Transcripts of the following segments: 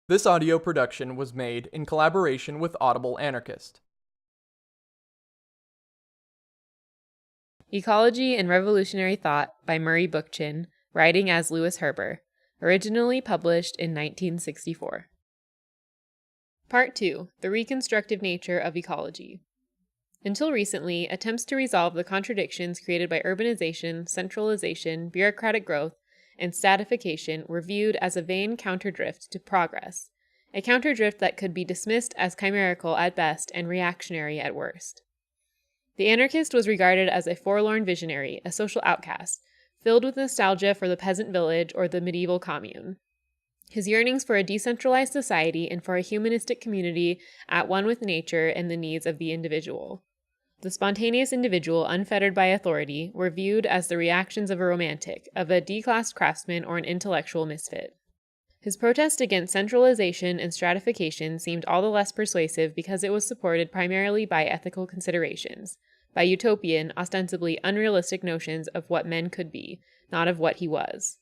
This audio production was made in collaboration with Audible Anarchist. Ecology and Revolutionary Thought by Murray Bookchin, writing as Louis Herber, originally published in 1964. Part 2. The Reconstructive Nature of Ecology. Until recently, attempts to resolve the contradictions created by urbanization, centralization, bureaucratic growth, and statification were viewed as a vain counterdrift to progress, a counterdrift that could be dismissed as chimerical at best and reactionary at worst. The anarchist was regarded as a forlorn visionary, a social outcast, filled with nostalgia for the peasant village or the medieval commune. His yearnings for a decentralized society and for a humanistic community at one with nature and the needs of the individual. The spontaneous individual, unfettered by authority, were viewed as the reactions of a romantic, of a declassed craftsman or an intellectual misfit. His protest against centralization and stratification seemed all the less persuasive because it was supported primarily by ethical considerations, by utopian, ostensibly unrealistic notions of what men could be, not of what he was.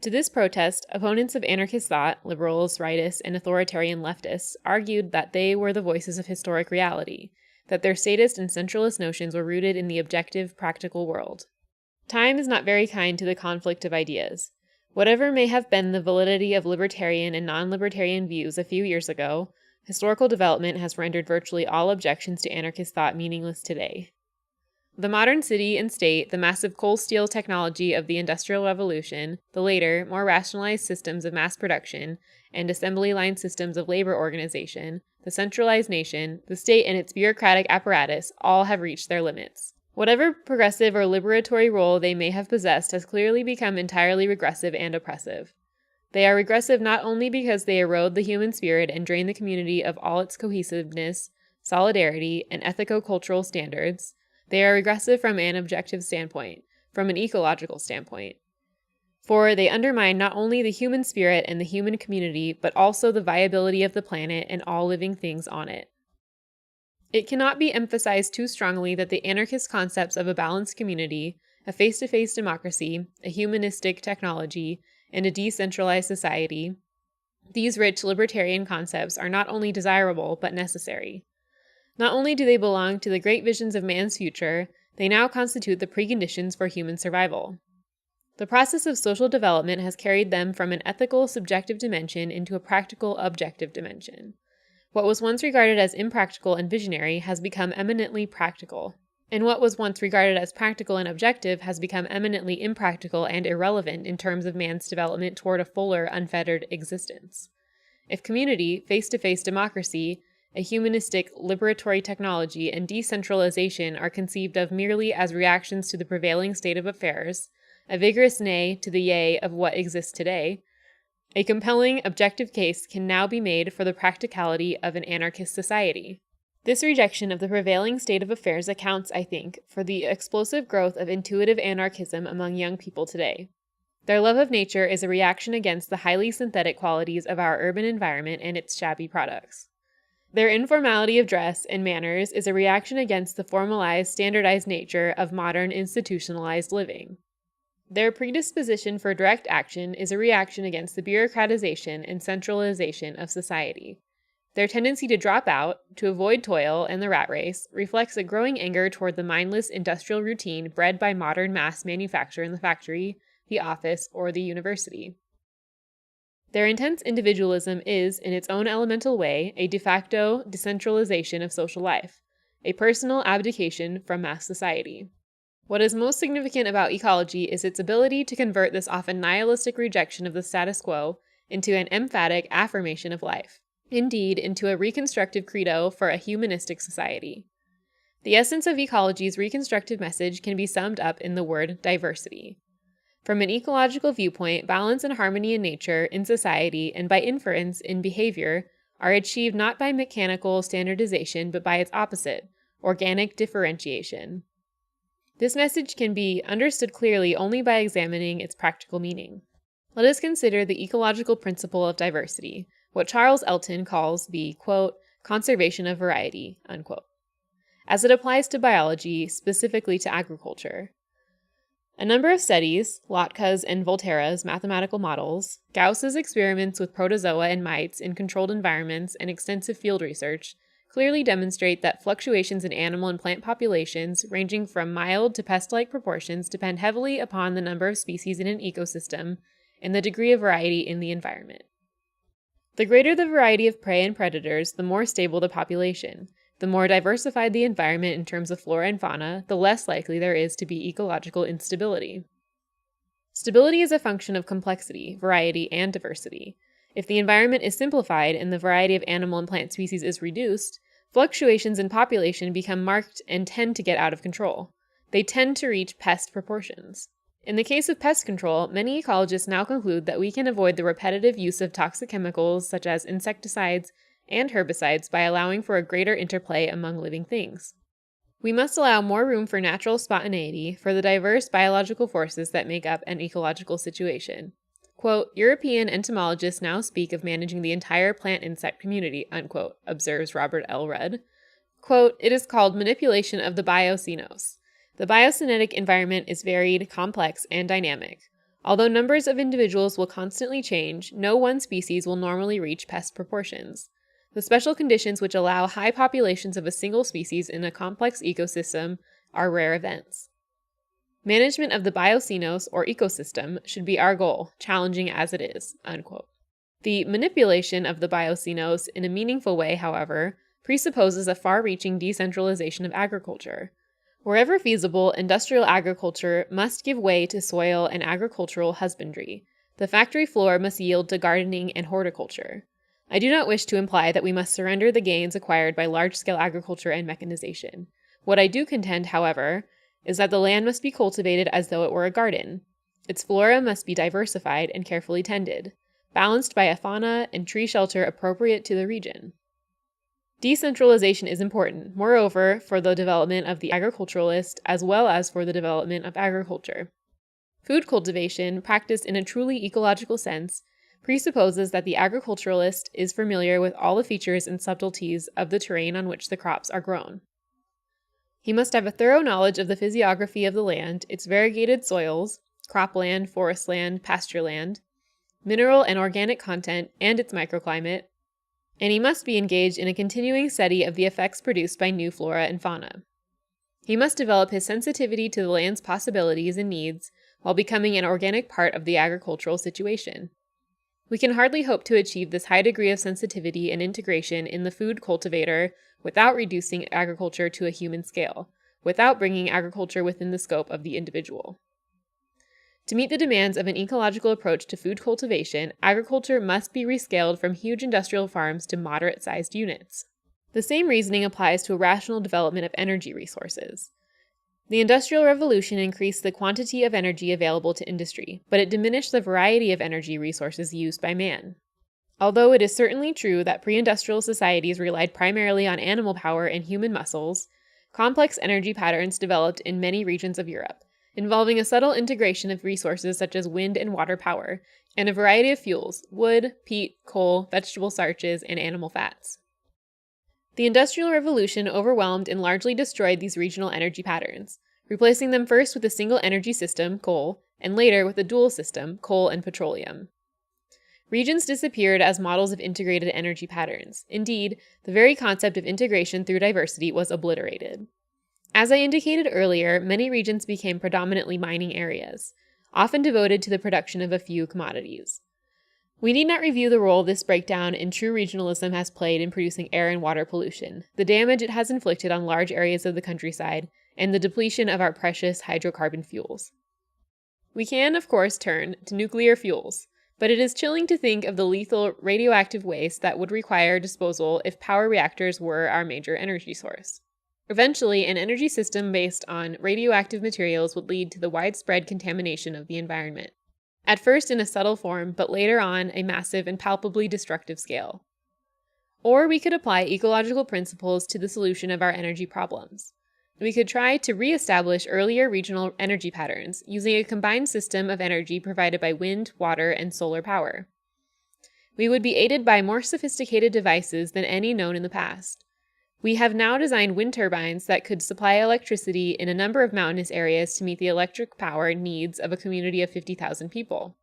To this protest, opponents of anarchist thought, liberals, rightists, and authoritarian leftists, argued that they were the voices of historic reality, that their statist and centralist notions were rooted in the objective, practical world. Time is not very kind to the conflict of ideas. Whatever may have been the validity of libertarian and non-libertarian views a few years ago, historical development has rendered virtually all objections to anarchist thought meaningless today. The modern city and state, the massive coal-steel technology of the Industrial Revolution, the later, more rationalized systems of mass production, and assembly-line systems of labor organization, the centralized nation, the state and its bureaucratic apparatus all have reached their limits. Whatever progressive or liberatory role they may have possessed has clearly become entirely regressive and oppressive. They are regressive not only because they erode the human spirit and drain the community of all its cohesiveness, solidarity, and ethico-cultural standards. They are regressive from an objective standpoint, from an ecological standpoint. For they undermine not only the human spirit and the human community, but also the viability of the planet and all living things on it. It cannot be emphasized too strongly that the anarchist concepts of a balanced community, a face-to-face democracy, a humanistic technology, and a decentralized society, these rich libertarian concepts are not only desirable, but necessary. Not only do they belong to the great visions of man's future, they now constitute the preconditions for human survival. The process of social development has carried them from an ethical, subjective dimension into a practical, objective dimension. What was once regarded as impractical and visionary has become eminently practical, and what was once regarded as practical and objective has become eminently impractical and irrelevant in terms of man's development toward a fuller, unfettered existence. If community, face-to-face democracy, a humanistic, liberatory technology, and decentralization are conceived of merely as reactions to the prevailing state of affairs, a vigorous nay to the yea of what exists today, a compelling, objective case can now be made for the practicality of an anarchist society. This rejection of the prevailing state of affairs accounts, I think, for the explosive growth of intuitive anarchism among young people today. Their love of nature is a reaction against the highly synthetic qualities of our urban environment and its shabby products. Their informality of dress and manners is a reaction against the formalized, standardized nature of modern institutionalized living. Their predisposition for direct action is a reaction against the bureaucratization and centralization of society. Their tendency to drop out, to avoid toil and the rat race, reflects a growing anger toward the mindless industrial routine bred by modern mass manufacture in the factory, the office, or the university. Their intense individualism is, in its own elemental way, a de facto decentralization of social life, a personal abdication from mass society. What is most significant about ecology is its ability to convert this often nihilistic rejection of the status quo into an emphatic affirmation of life, indeed, into a reconstructive credo for a humanistic society. The essence of ecology's reconstructive message can be summed up in the word diversity. From an ecological viewpoint, balance and harmony in nature, in society, and by inference in behavior are achieved not by mechanical standardization, but by its opposite, organic differentiation. This message can be understood clearly only by examining its practical meaning. Let us consider the ecological principle of diversity, what Charles Elton calls the, quote, conservation of variety, unquote, as it applies to biology, specifically to agriculture. A number of studies, Lotka's and Volterra's mathematical models, Gauss's experiments with protozoa and mites in controlled environments, and extensive field research clearly demonstrate that fluctuations in animal and plant populations, ranging from mild to pest-like proportions, depend heavily upon the number of species in an ecosystem and the degree of variety in the environment. The greater the variety of prey and predators, the more stable the population. The more diversified the environment in terms of flora and fauna, the less likely there is to be ecological instability. Stability is a function of complexity, variety, and diversity. If the environment is simplified and the variety of animal and plant species is reduced, fluctuations in population become marked and tend to get out of control. They tend to reach pest proportions. In the case of pest control, many ecologists now conclude that we can avoid the repetitive use of toxic chemicals such as insecticides and herbicides by allowing for a greater interplay among living things. We must allow more room for natural spontaneity for the diverse biological forces that make up an ecological situation. Quote, European entomologists now speak of managing the entire plant insect community, unquote, observes Robert L. Rudd. Quote, it is called manipulation of the biocenos. The biocenetic environment is varied, complex, and dynamic. Although numbers of individuals will constantly change, no one species will normally reach pest proportions. The special conditions which allow high populations of a single species in a complex ecosystem are rare events. Management of the biocenos, or ecosystem, should be our goal, challenging as it is, unquote. The manipulation of the biocenos in a meaningful way, however, presupposes a far-reaching decentralization of agriculture. Wherever feasible, industrial agriculture must give way to soil and agricultural husbandry. The factory floor must yield to gardening and horticulture. I do not wish to imply that we must surrender the gains acquired by large-scale agriculture and mechanization. What I do contend, however, is that the land must be cultivated as though it were a garden. Its flora must be diversified and carefully tended, balanced by a fauna and tree shelter appropriate to the region. Decentralization is important, moreover, for the development of the agriculturalist as well as for the development of agriculture. Food cultivation, practiced in a truly ecological sense, presupposes that the agriculturalist is familiar with all the features and subtleties of the terrain on which the crops are grown. He must have a thorough knowledge of the physiography of the land, its variegated soils, cropland, forestland, pastureland, mineral and organic content, and its microclimate, and he must be engaged in a continuing study of the effects produced by new flora and fauna. He must develop his sensitivity to the land's possibilities and needs while becoming an organic part of the agricultural situation. We can hardly hope to achieve this high degree of sensitivity and integration in the food cultivator without reducing agriculture to a human scale, without bringing agriculture within the scope of the individual. To meet the demands of an ecological approach to food cultivation, agriculture must be rescaled from huge industrial farms to moderate-sized units. The same reasoning applies to a rational development of energy resources. The Industrial Revolution increased the quantity of energy available to industry, but it diminished the variety of energy resources used by man. Although it is certainly true that pre-industrial societies relied primarily on animal power and human muscles, complex energy patterns developed in many regions of Europe, involving a subtle integration of resources such as wind and water power, and a variety of fuels, wood, peat, coal, vegetable starches, and animal fats. The Industrial Revolution overwhelmed and largely destroyed these regional energy patterns, replacing them first with a single energy system, coal, and later with a dual system, coal and petroleum. Regions disappeared as models of integrated energy patterns. Indeed, the very concept of integration through diversity was obliterated. As I indicated earlier, many regions became predominantly mining areas, often devoted to the production of a few commodities. We need not review the role this breakdown in true regionalism has played in producing air and water pollution, the damage it has inflicted on large areas of the countryside, and the depletion of our precious hydrocarbon fuels. We can, of course, turn to nuclear fuels, but it is chilling to think of the lethal radioactive waste that would require disposal if power reactors were our major energy source. Eventually, an energy system based on radioactive materials would lead to the widespread contamination of the environment, at first in a subtle form, but later on a massive and palpably destructive scale. Or we could apply ecological principles to the solution of our energy problems. We could try to re-establish earlier regional energy patterns using a combined system of energy provided by wind, water, and solar power. We would be aided by more sophisticated devices than any known in the past. We have now designed wind turbines that could supply electricity in a number of mountainous areas to meet the electric power needs of a community of 50,000 people.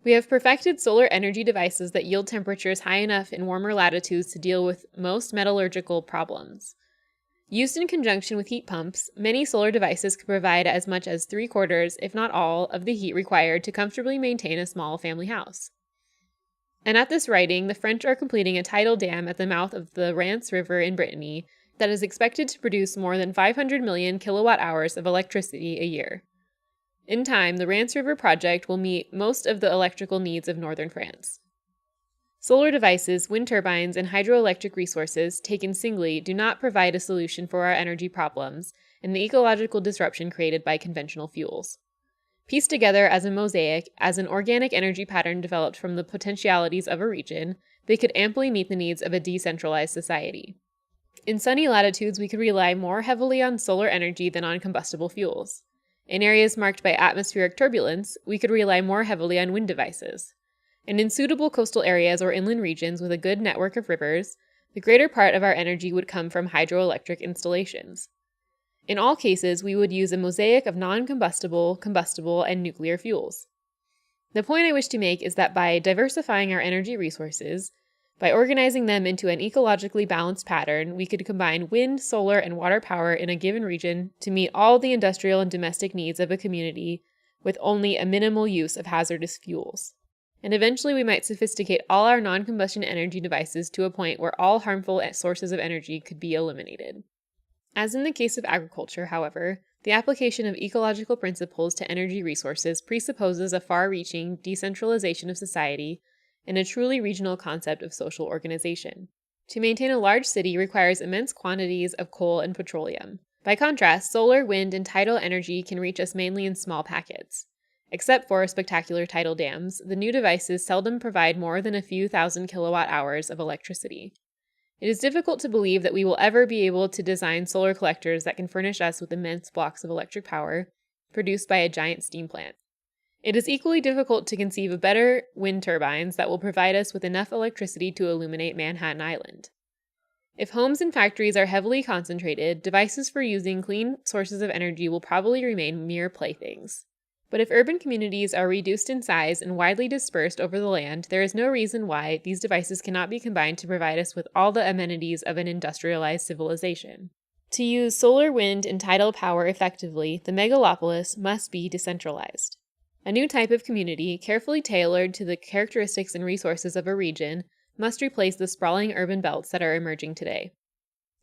We have perfected solar energy devices that yield temperatures high enough in warmer latitudes to deal with most metallurgical problems. Used in conjunction with heat pumps, many solar devices could provide as much as 3/4, if not all, of the heat required to comfortably maintain a small family house. And at this writing, the French are completing a tidal dam at the mouth of the Rance River in Brittany that is expected to produce more than 500 million kilowatt hours of electricity a year. In time, the Rance River project will meet most of the electrical needs of northern France. Solar devices, wind turbines, and hydroelectric resources, taken singly, do not provide a solution for our energy problems and the ecological disruption created by conventional fuels. Pieced together as a mosaic, as an organic energy pattern developed from the potentialities of a region, they could amply meet the needs of a decentralized society. In sunny latitudes, we could rely more heavily on solar energy than on combustible fuels. In areas marked by atmospheric turbulence, we could rely more heavily on wind devices. And in suitable coastal areas or inland regions with a good network of rivers, the greater part of our energy would come from hydroelectric installations. In all cases, we would use a mosaic of non-combustible, combustible, and nuclear fuels. The point I wish to make is that by diversifying our energy resources, by organizing them into an ecologically balanced pattern, we could combine wind, solar, and water power in a given region to meet all the industrial and domestic needs of a community with only a minimal use of hazardous fuels. And eventually we might sophisticate all our non-combustion energy devices to a point where all harmful sources of energy could be eliminated. As in the case of agriculture, however, the application of ecological principles to energy resources presupposes a far-reaching decentralization of society and a truly regional concept of social organization. To maintain a large city requires immense quantities of coal and petroleum. By contrast, solar, wind, and tidal energy can reach us mainly in small packets. Except for spectacular tidal dams, the new devices seldom provide more than a few thousand kilowatt hours of electricity. It is difficult to believe that we will ever be able to design solar collectors that can furnish us with immense blocks of electric power produced by a giant steam plant. It is equally difficult to conceive of better wind turbines that will provide us with enough electricity to illuminate Manhattan Island. If homes and factories are heavily concentrated, devices for using clean sources of energy will probably remain mere playthings. But if urban communities are reduced in size and widely dispersed over the land, there is no reason why these devices cannot be combined to provide us with all the amenities of an industrialized civilization. To use solar, wind, and tidal power effectively, the megalopolis must be decentralized. A new type of community, carefully tailored to the characteristics and resources of a region, must replace the sprawling urban belts that are emerging today.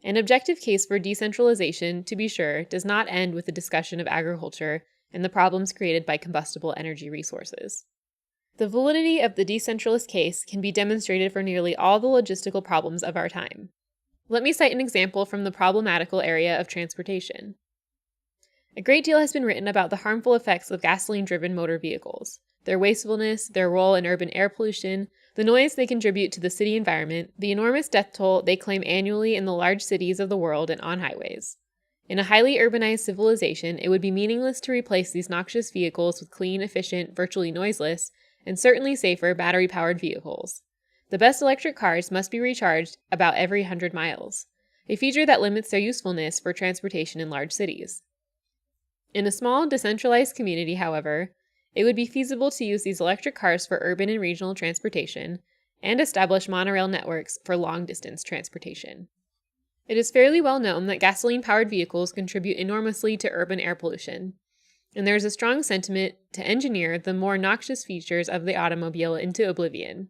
An objective case for decentralization, to be sure, does not end with the discussion of agriculture and the problems created by combustible energy resources. The validity of the decentralist case can be demonstrated for nearly all the logistical problems of our time. Let me cite an example from the problematical area of transportation. A great deal has been written about the harmful effects of gasoline-driven motor vehicles, their wastefulness, their role in urban air pollution, the noise they contribute to the city environment, the enormous death toll they claim annually in the large cities of the world and on highways. In a highly urbanized civilization, it would be meaningless to replace these noxious vehicles with clean, efficient, virtually noiseless, and certainly safer battery-powered vehicles. The best electric cars must be recharged about every 100 miles, a feature that limits their usefulness for transportation in large cities. In a small, decentralized community, however, it would be feasible to use these electric cars for urban and regional transportation and establish monorail networks for long-distance transportation. It is fairly well known that gasoline-powered vehicles contribute enormously to urban air pollution, and there is a strong sentiment to engineer the more noxious features of the automobile into oblivion.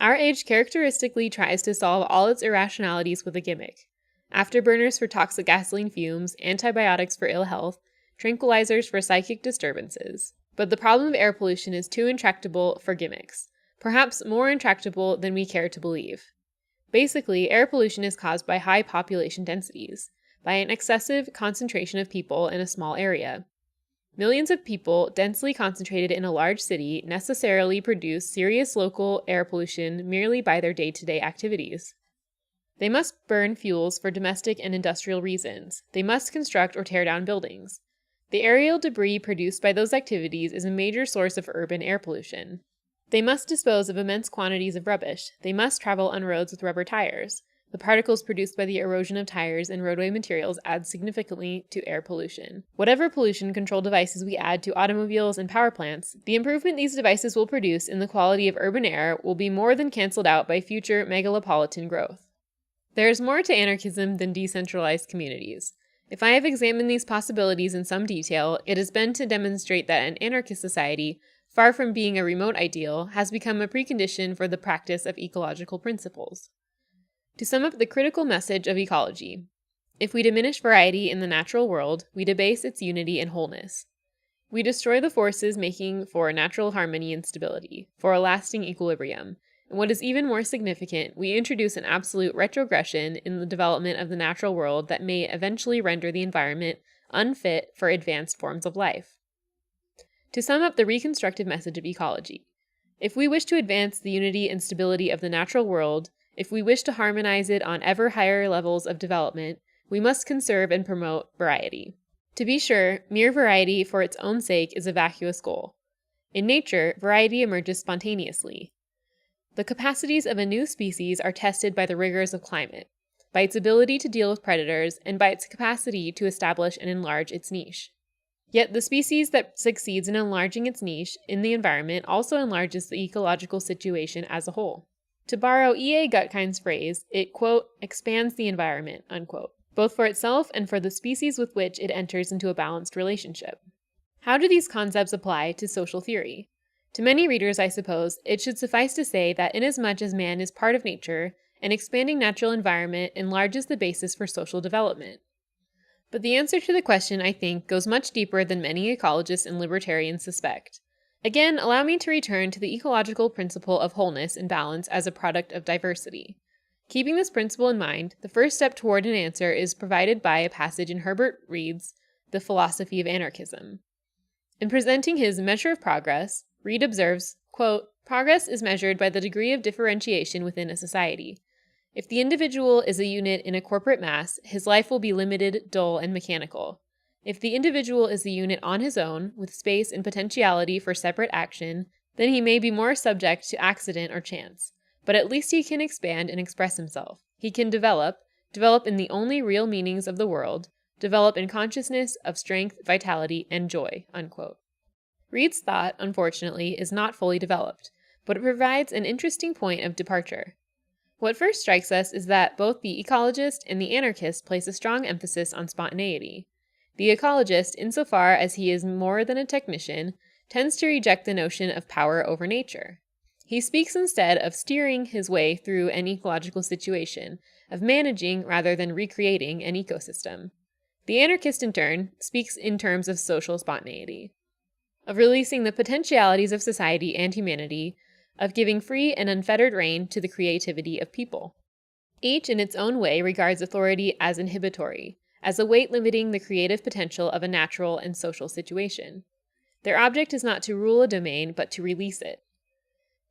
Our age characteristically tries to solve all its irrationalities with a gimmick: afterburners for toxic gasoline fumes, antibiotics for ill health, tranquilizers for psychic disturbances. But the problem of air pollution is too intractable for gimmicks, perhaps more intractable than we care to believe. Basically, air pollution is caused by high population densities, by an excessive concentration of people in a small area. Millions of people densely concentrated in a large city necessarily produce serious local air pollution merely by their day-to-day activities. They must burn fuels for domestic and industrial reasons. They must construct or tear down buildings. The aerial debris produced by those activities is a major source of urban air pollution. They must dispose of immense quantities of rubbish. They must travel on roads with rubber tires. The particles produced by the erosion of tires and roadway materials add significantly to air pollution. Whatever pollution control devices we add to automobiles and power plants, the improvement these devices will produce in the quality of urban air will be more than canceled out by future megalopolitan growth. There is more to anarchism than decentralized communities. If I have examined these possibilities in some detail, it has been to demonstrate that an anarchist society, far from being a remote ideal, has become a precondition for the practice of ecological principles. To sum up the critical message of ecology, if we diminish variety in the natural world, we debase its unity and wholeness. We destroy the forces making for natural harmony and stability, for a lasting equilibrium. And what is even more significant, we introduce an absolute retrogression in the development of the natural world that may eventually render the environment unfit for advanced forms of life. To sum up the reconstructive message of ecology, if we wish to advance the unity and stability of the natural world, if we wish to harmonize it on ever higher levels of development, we must conserve and promote variety. To be sure, mere variety for its own sake is a vacuous goal. In nature, variety emerges spontaneously. The capacities of a new species are tested by the rigors of climate, by its ability to deal with predators, and by its capacity to establish and enlarge its niche. Yet the species that succeeds in enlarging its niche in the environment also enlarges the ecological situation as a whole. To borrow E.A. Gutkind's phrase, it, quote, expands the environment, unquote, both for itself and for the species with which it enters into a balanced relationship. How do these concepts apply to social theory? To many readers, I suppose, it should suffice to say that inasmuch as man is part of nature, an expanding natural environment enlarges the basis for social development. But the answer to the question, I think, goes much deeper than many ecologists and libertarians suspect. Again, allow me to return to the ecological principle of wholeness and balance as a product of diversity. Keeping this principle in mind, the first step toward an answer is provided by a passage in Herbert Reed's The Philosophy of Anarchism. In presenting his Measure of Progress, Reed observes, quote, progress is measured by the degree of differentiation within a society. If the individual is a unit in a corporate mass, his life will be limited, dull, and mechanical. If the individual is a unit on his own, with space and potentiality for separate action, then he may be more subject to accident or chance. But at least he can expand and express himself. He can develop in the only real meanings of the world, develop in consciousness of strength, vitality, and joy, unquote. Reed's thought, unfortunately, is not fully developed, but it provides an interesting point of departure. What first strikes us is that both the ecologist and the anarchist place a strong emphasis on spontaneity. The ecologist, insofar as he is more than a technician, tends to reject the notion of power over nature. He speaks instead of steering his way through an ecological situation, of managing rather than recreating an ecosystem. The anarchist, in turn, speaks in terms of social spontaneity, of releasing the potentialities of society and humanity, of giving free and unfettered rein to the creativity of people. Each, in its own way, regards authority as inhibitory, as a weight limiting the creative potential of a natural and social situation. Their object is not to rule a domain, but to release it.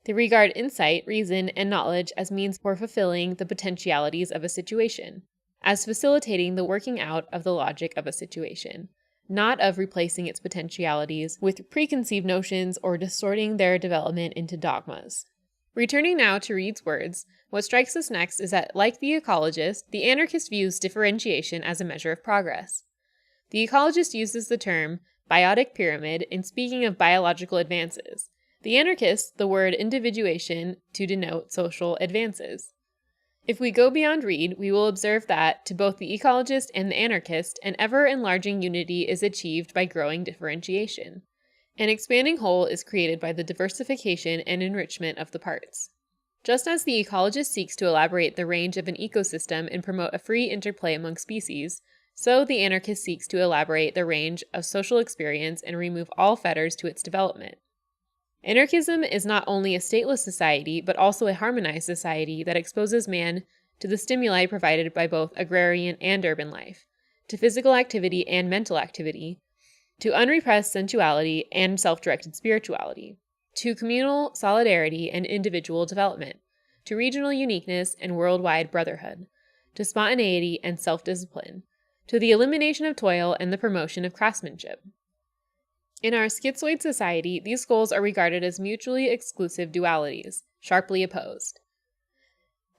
They regard insight, reason, and knowledge as means for fulfilling the potentialities of a situation, as facilitating the working out of the logic of a situation, not of replacing its potentialities with preconceived notions or distorting their development into dogmas. Returning now to Reed's words, what strikes us next is that, like the ecologist, the anarchist views differentiation as a measure of progress. The ecologist uses the term biotic pyramid in speaking of biological advances. The anarchist, the word individuation to denote social advances. If we go beyond Reed, we will observe that, to both the ecologist and the anarchist, an ever-enlarging unity is achieved by growing differentiation. An expanding whole is created by the diversification and enrichment of the parts. Just as the ecologist seeks to elaborate the range of an ecosystem and promote a free interplay among species, so the anarchist seeks to elaborate the range of social experience and remove all fetters to its development. Anarchism is not only a stateless society, but also a harmonized society that exposes man to the stimuli provided by both agrarian and urban life, to physical activity and mental activity, to unrepressed sensuality and self-directed spirituality, to communal solidarity and individual development, to regional uniqueness and worldwide brotherhood, to spontaneity and self-discipline, to the elimination of toil and the promotion of craftsmanship. In our schizoid society, these goals are regarded as mutually exclusive dualities, sharply opposed.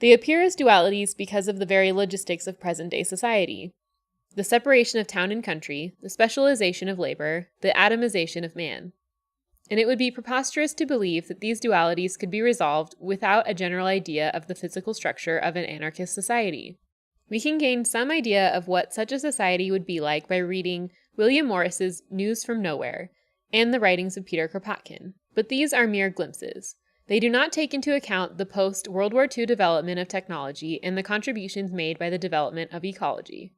They appear as dualities because of the very logistics of present-day society. The separation of town and country, the specialization of labor, the atomization of man. And it would be preposterous to believe that these dualities could be resolved without a general idea of the physical structure of an anarchist society. We can gain some idea of what such a society would be like by reading William Morris's News from Nowhere and the writings of Peter Kropotkin, but these are mere glimpses. They do not take into account the post-World War II development of technology and the contributions made by the development of ecology.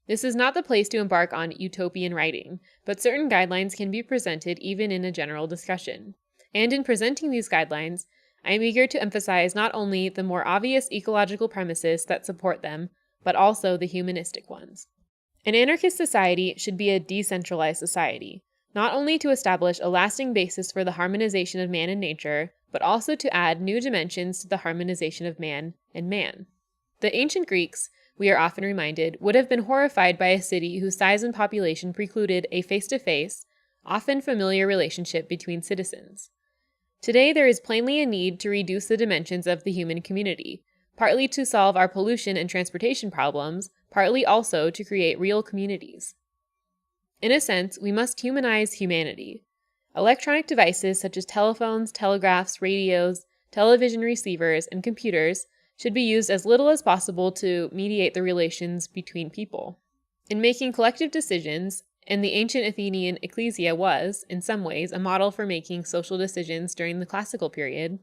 This is not the place to embark on utopian writing, but certain guidelines can be presented even in a general discussion. And in presenting these guidelines, I am eager to emphasize not only the more obvious ecological premises that support them, but also the humanistic ones. An anarchist society should be a decentralized society, not only to establish a lasting basis for the harmonization of man and nature, but also to add new dimensions to the harmonization of man and man. The ancient Greeks, we are often reminded, would have been horrified by a city whose size and population precluded a face-to-face, often familiar relationship between citizens. Today, there is plainly a need to reduce the dimensions of the human community, partly to solve our pollution and transportation problems, partly also to create real communities. In a sense, we must humanize humanity. Electronic devices such as telephones, telegraphs, radios, television receivers, and computers should be used as little as possible to mediate the relations between people. In making collective decisions, and the ancient Athenian ecclesia was, in some ways, a model for making social decisions during the classical period,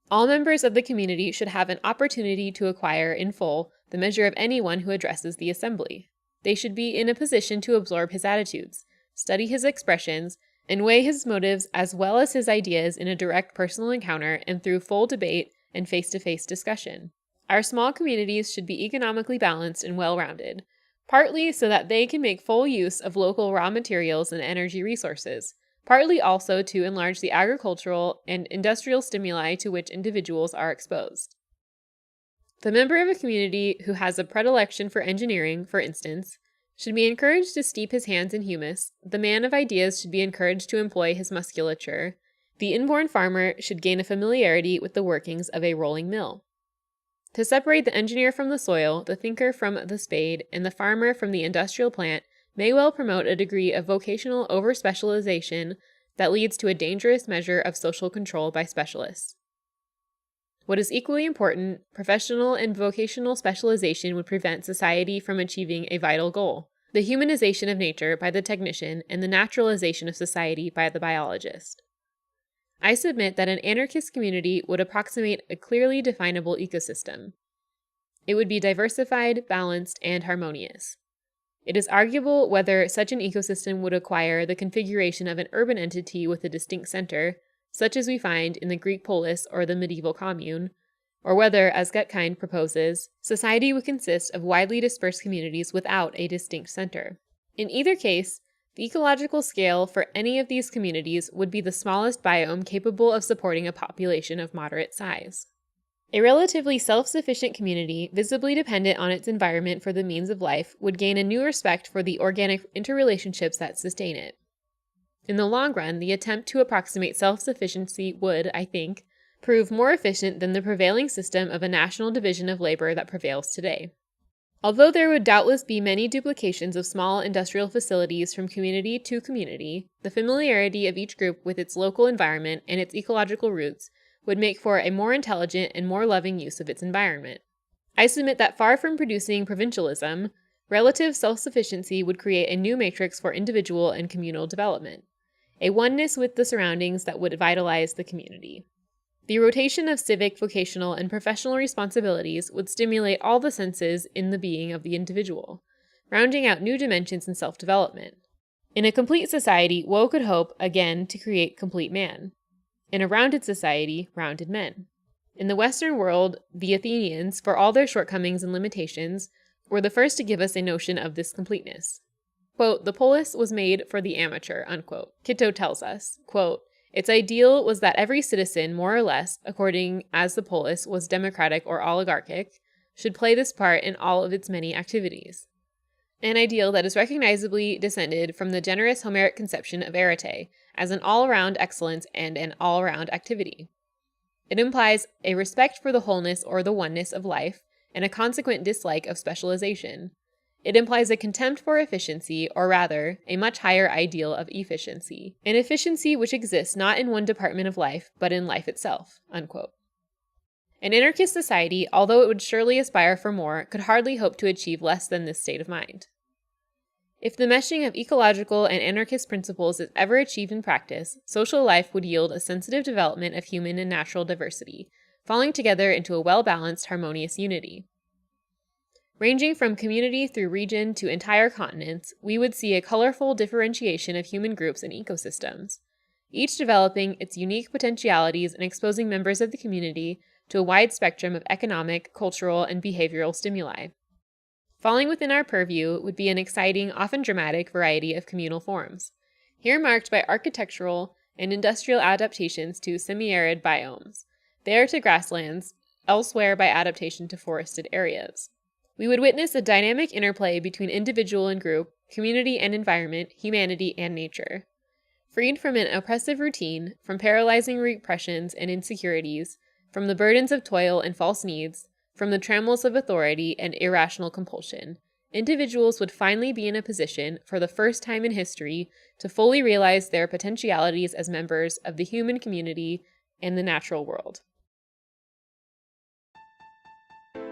all members of the community should have an opportunity to acquire in full the measure of anyone who addresses the assembly. They should be in a position to absorb his attitudes, study his expressions, and weigh his motives as well as his ideas in a direct personal encounter and through full debate and face-to-face discussion. Our small communities should be economically balanced and well-rounded, partly so that they can make full use of local raw materials and energy resources, partly also to enlarge the agricultural and industrial stimuli to which individuals are exposed. The member of a community who has a predilection for engineering, for instance, should be encouraged to steep his hands in humus, the man of ideas should be encouraged to employ his musculature, the inborn farmer should gain a familiarity with the workings of a rolling mill. To separate the engineer from the soil, the thinker from the spade, and the farmer from the industrial plant may well promote a degree of vocational over-specialization that leads to a dangerous measure of social control by specialists. What is equally important, professional and vocational specialization would prevent society from achieving a vital goal, the humanization of nature by the technician and the naturalization of society by the biologist. I submit that an anarchist community would approximate a clearly definable ecosystem. It would be diversified, balanced, and harmonious. It is arguable whether such an ecosystem would acquire the configuration of an urban entity with a distinct center, such as we find in the Greek polis or the medieval commune, or whether, as Gutkind proposes, society would consist of widely dispersed communities without a distinct center. In either case, the ecological scale for any of these communities would be the smallest biome capable of supporting a population of moderate size. A relatively self-sufficient community, visibly dependent on its environment for the means of life, would gain a new respect for the organic interrelationships that sustain it. In the long run, the attempt to approximate self-sufficiency would, I think, prove more efficient than the prevailing system of a national division of labor that prevails today. Although there would doubtless be many duplications of small industrial facilities from community to community, the familiarity of each group with its local environment and its ecological roots would make for a more intelligent and more loving use of its environment. I submit that far from producing provincialism, relative self-sufficiency would create a new matrix for individual and communal development, a oneness with the surroundings that would vitalize the community. The rotation of civic, vocational, and professional responsibilities would stimulate all the senses in the being of the individual, rounding out new dimensions in self-development. In a complete society, woe could hope, again, to create complete man. In a rounded society, rounded men. In the Western world, the Athenians, for all their shortcomings and limitations, were the first to give us a notion of this completeness. Quote, "The polis was made for the amateur," unquote. Kitto tells us, quote, "Its ideal was that every citizen, more or less, according as the polis was democratic or oligarchic, should play this part in all of its many activities." An ideal that is recognizably descended from the generous Homeric conception of arete as an all-around excellence and an all-around activity. It implies a respect for the wholeness or the oneness of life and a consequent dislike of specialization. It implies a contempt for efficiency, or rather, a much higher ideal of efficiency, an efficiency which exists not in one department of life, but in life itself." Unquote. An anarchist society, although it would surely aspire for more, could hardly hope to achieve less than this state of mind. If the meshing of ecological and anarchist principles is ever achieved in practice, social life would yield a sensitive development of human and natural diversity, falling together into a well-balanced, harmonious unity. Ranging from community through region to entire continents, we would see a colorful differentiation of human groups and ecosystems, each developing its unique potentialities and exposing members of the community to a wide spectrum of economic, cultural, and behavioral stimuli. Falling within our purview would be an exciting, often dramatic variety of communal forms, here marked by architectural and industrial adaptations to semi-arid biomes, there to grasslands, elsewhere by adaptation to forested areas. We would witness a dynamic interplay between individual and group, community and environment, humanity and nature. Freed from an oppressive routine, from paralyzing repressions and insecurities, from the burdens of toil and false needs, from the trammels of authority and irrational compulsion, individuals would finally be in a position, for the first time in history, to fully realize their potentialities as members of the human community and the natural world.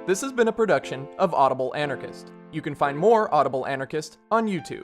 This has been a production of Audible Anarchist. You can find more Audible Anarchist on YouTube.